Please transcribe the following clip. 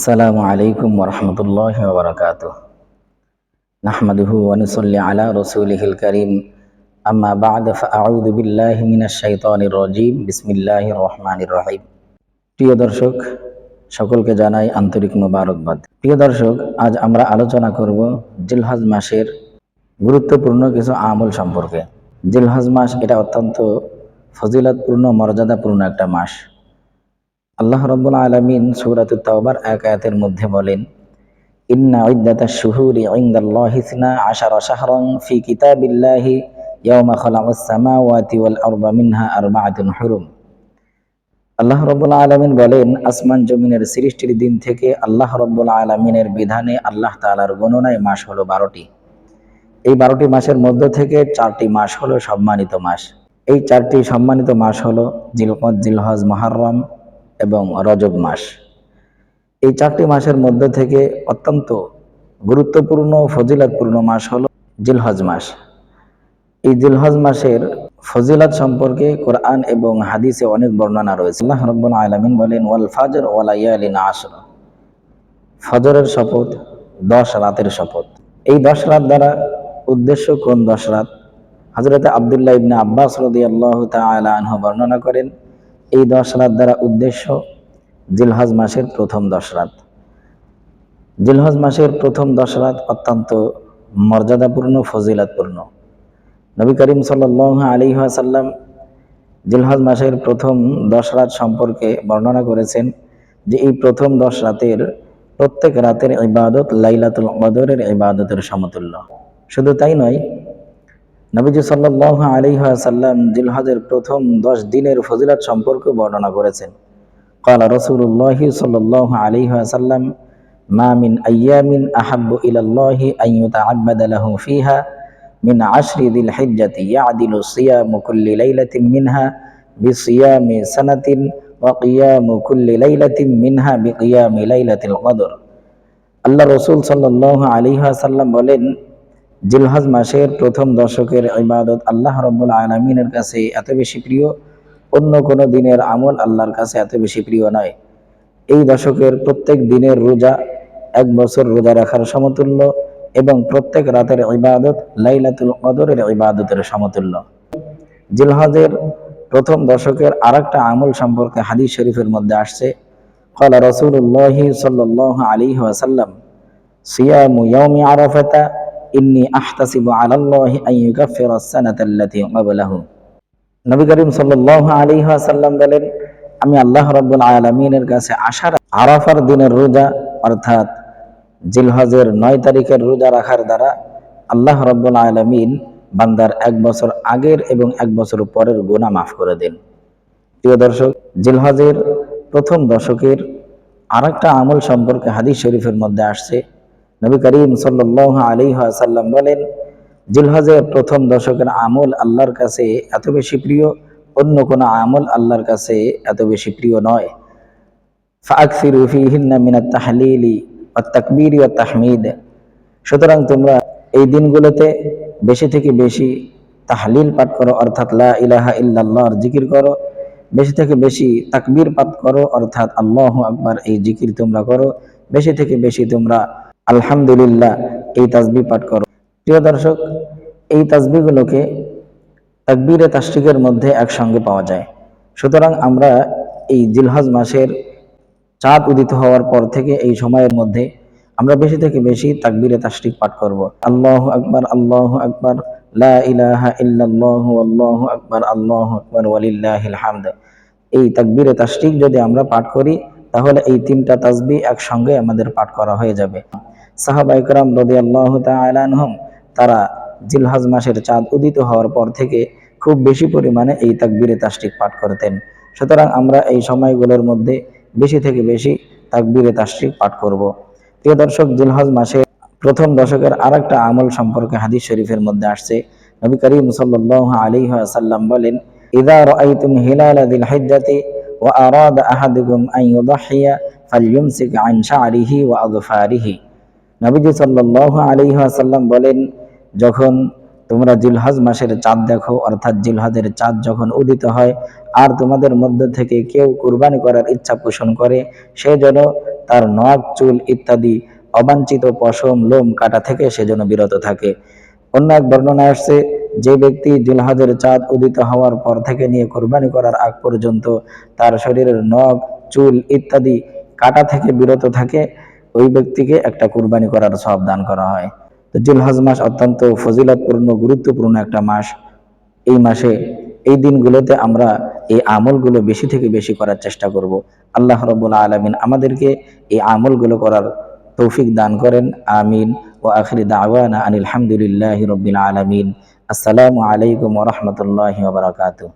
আসসালামু আলাইকুম ওরহমতুল্লাহি ওয়াবারাকাতুহু। নাহমাদুহু ওয়া নুসাল্লি আলা রাসূলিহিল কারীম। আম্মা বা'দ ফাআউযু বিল্লাহি মিনাশ শাইতানির রাজীম। বিসমিল্লাহির রহমানির রহিম। প্রিয় দর্শক, সকলকে জানাই আন্তরিক মোবারকবাদ। প্রিয় দর্শক, আজ আমরা আলোচনা করব জিলহজ মাসের গুরুত্বপূর্ণ কিছু আমল সম্পর্কে। জিলহজ মাস এটা অত্যন্ত ফজিলতপূর্ণ, মর্যাদাপূর্ণ একটা মাস। আল্লাহ রাব্বুল আলামিন সূরাতুত তাওবার এক আয়াতের মধ্যে বলেন, ইন্না ইদ্দাতাশ শুহুরি ইনদাল্লাহি 12 শাহরান ফি কিতাবিল্লাহি ইয়াওমা খালাকাস সামাওয়াতি ওয়াল আরদা মিনহা আরবাআতুন হুরুম। আল্লাহ রাব্বুল আলামিন বলেন, আসমান জমিনের সৃষ্টির দিন থেকে আল্লাহ রাব্বুল আলামিনের বিধানে আল্লাহ তাআলার গণনায় মাস হলো 12টি। এই 12টি মাসের মধ্য থেকে 4টি মাস হলো সম্মানিত মাস। এই 4টি সম্মানিত মাস হলো জিলকদ, জিলহজ, মুহররম এবং রজব মাস। এই 4টি মাসের মধ্য থেকে অত্যন্ত গুরুত্বপূর্ণ ফজিলতপূর্ণ মাস হলো জিলহজ মাস। এই জিলহজ মাসের ফজিলত সম্পর্কে কোরআন এবং হাদিসে অনেক বর্ণনা রয়েছে। আল্লাহ রাব্বুল আলামিন বলেন, ওয়াল ফাজর ওয়া লায়ালিন আশর। ফজরের শপথ, 10 রাতের শপথ। এই 10 রাত দ্বারা উদ্দেশ্য কোন 10 রাত? হযরত আব্দুল্লাহ ইবনে আব্বাস রাদিয়াল্লাহু তাআলা আনহু বর্ণনা করেন, এই 10 রাত দ্বারা উদ্দেশ্য জিলহজ মাসের প্রথম 10 রাত। জিলহজ মাসের প্রথম 10 রাত অত্যন্ত মর্যাদাপূর্ণ, ফজিলতপূর্ণ। নবী করিম সাল্লাল্লাহু আলাইহি ওয়াসাল্লাম জিলহজ মাসের প্রথম 10 রাত সম্পর্কে বর্ণনা করেছেন যে এই প্রথম 10 রাতের প্রত্যেক রাতের ইবাদত লাইলাতুল কদরের ইবাদতের সমতুল্য। শুধু তাই নয়, নবীজি সাল্লাল্লাহু আলাইহি ওয়াসাল্লাম জিলহজের প্রথম 10 দিনের ফজিলত সম্পর্কে বর্ণনা করেছেন। قال رسول الله صلى الله عليه وسلم ما من أيام أحب إلى الله أن يتعبد له فيها من 10 ذي الحجة يعدل صيام كل ليلة منها بصيام سنة وقيام كل ليلة منها بقيام ليلة القدر। আল্লাহ রাসূল সাল্লাল্লাহু আলাইহি ওয়াসাল্লাম বলেন, জিলহজ মাসের প্রথম দশকের ইবাদত আল্লাহ রাব্বুল আলামিনের কাছে এত বেশি প্রিয়, অন্য কোনো দিনের আমল আল্লাহর কাছে এত বেশি প্রিয় নয়। এই দশকের প্রত্যেক দিনের রোজা 1 বছর রোজা রাখার সমতুল্য এবং প্রত্যেক রাতের ইবাদত লাইলাতুল কদরের ইবাদতের সমতুল্য। জিলহজের প্রথম দশকের আরেকটা আমল সম্পর্কে হাদিস শরীফের মধ্যে আসছে, قال رسول الله صلى الله عليه وسلم صيام يوم عرفة إني أحتسب على الله أن يكفر السنة التي قبله। নবী করিম সাল্লাল্লাহু আলাইহি ওয়াসাল্লাম বলেন, আমি আল্লাহ রাব্বুল আলামিনের কাছে আশার আরাফার দিনের রোজা অর্থাৎ জিলহজের 9 তারিখের রোজা রাখার দ্বারা আল্লাহ রাব্বুল আলামিন বান্দার 1 বছর আগের এবং 1 বছর পরের গুনাহ মাফ করে দেন। প্রিয় দর্শক, জিলহজের প্রথম দশকের আরেকটা আমল সম্পর্কে হাদিস শরীফের মধ্যে আসছে, নবী করিম সাল্লাল্লাহু আলাইহি ওয়াসাল্লাম বলেন, জিলহজের প্রথম দশকের আমল আল্লাহর কাছে এত বেশি প্রিয়, অন্য কোনো আমল আল্লাহর কাছে এত বেশি প্রিয় নয়। ফাআকসিরু ফীহিন্না মিনাত তাহলিলি ওয়াত তাকবীরি ওয়াত তাহমিদ। সুতরাং তোমরা এই দিনগুলোতে বেশি থেকে বেশি তাহলিল পাঠ করো অর্থাৎ লা ইলাহা ইল্লাল্লাহর জিকির করো, বেশি থেকে বেশি তাকবীর পাঠ করো অর্থাৎ আল্লাহু আকবার এই জিকির তোমরা করো, বেশি থেকে বেশি তোমরা আলহামদুলিল্লাহ এই তাসবিহ পাঠ করো। প্রিয় দর্শক, এই তাসবিহগুলোকে তাকবীরে তাশরিকের মধ্যে একসঙ্গে পাওয়া যায়। সুতরাং আমরা এই জিলহজ মাসের চাঁদ উদিত হওয়ার পর থেকে এই সময়ের মধ্যে আমরা বেশি থেকে বেশি তাকবীরে তাশরিক পাঠ করব। আল্লাহু আকবার, লা ইলাহা ইল্লাল্লাহু আল্লাহু আকবার ওয়ালিল্লাহিল হামদ। এই তাকবীরে তাশরিক যদি আমরা পাঠ করি তাহলে এই 3টা তাসবিহ একসঙ্গে আমাদের পাঠ করা হয়ে যাবে। সাহাবায়ে কেরাম রাদিয়াল্লাহু তাআলা আনহুম তারা জিলহজ মাসের চাঁদ উদিত হওয়ার পর থেকে খুব বেশি পরিমাণে এই তাকবীরে তাশরিক পাঠ করতেন। সুতরাং আমরা এই সময়গুলোর মধ্যে বেশি থেকে বেশি তাকবীরে তাশরিক পাঠ করব। প্রিয় দর্শক, জিলহজ মাসের প্রথম দশকের আরেকটা আমল সম্পর্কে হাদিস শরীফের মধ্যে আসছে, নবী করিম সাল্লাল্লাহু আলাইহি ওয়াসাল্লাম বলেন, ইযা রাআইতুম হিলালা যিল হিজ্জাতি ওয়া আরাদা আহাদুকুম আন ইউদহিয়া ফালইউমসিক আন শা'রিহি ওয়া আযফারিহি। নবীজি সাল্লাল্লাহু আলাইহি ওয়াসাল্লাম বলেন, যখন তোমরা জিলহজ মাসের চাঁদ দেখো অর্থাৎ জিলহজের চাঁদ যখন উদিত হয় আর তোমাদের মধ্য থেকে কেউ কুরবানি করার ইচ্ছা পোষণ করে, সে যেন তার নখ, চুল ইত্যাদি অবাঞ্ছিত পশম, লোম কাটা থেকে সে যেন বিরত থাকে। অন্য এক বর্ণনায় আসছে, যে ব্যক্তি জিলহজের চাঁদ উদিত হওয়ার পর থেকে নিয়ে কোরবানি করার আগ পর্যন্ত তার শরীরের নখ, চুল ইত্যাদি কাটা থেকে বিরত থাকে, ওই ব্যক্তিকে একটা কুরবানি করার সওয়াব দান করা হয়। তো জিলহজ মাস অত্যন্ত ফজিলতপূর্ণ, গুরুত্বপূর্ণ একটা মাস। এই মাসে, এই দিনগুলোতে আমরা এই আমলগুলো বেশি থেকে বেশি করার চেষ্টা করব। আল্লাহ রাব্বুল আলামিন আমাদেরকে এই আমলগুলো করার তৌফিক দান করেন। আমিন। ওয়া আখিরি দাওয়ানা আনিল হামদুলিল্লাহি রাব্বিল আলামিন। আসসালামু আলাইকুম ওয়া রাহমাতুল্লাহি ওয়া বারাকাতুহু।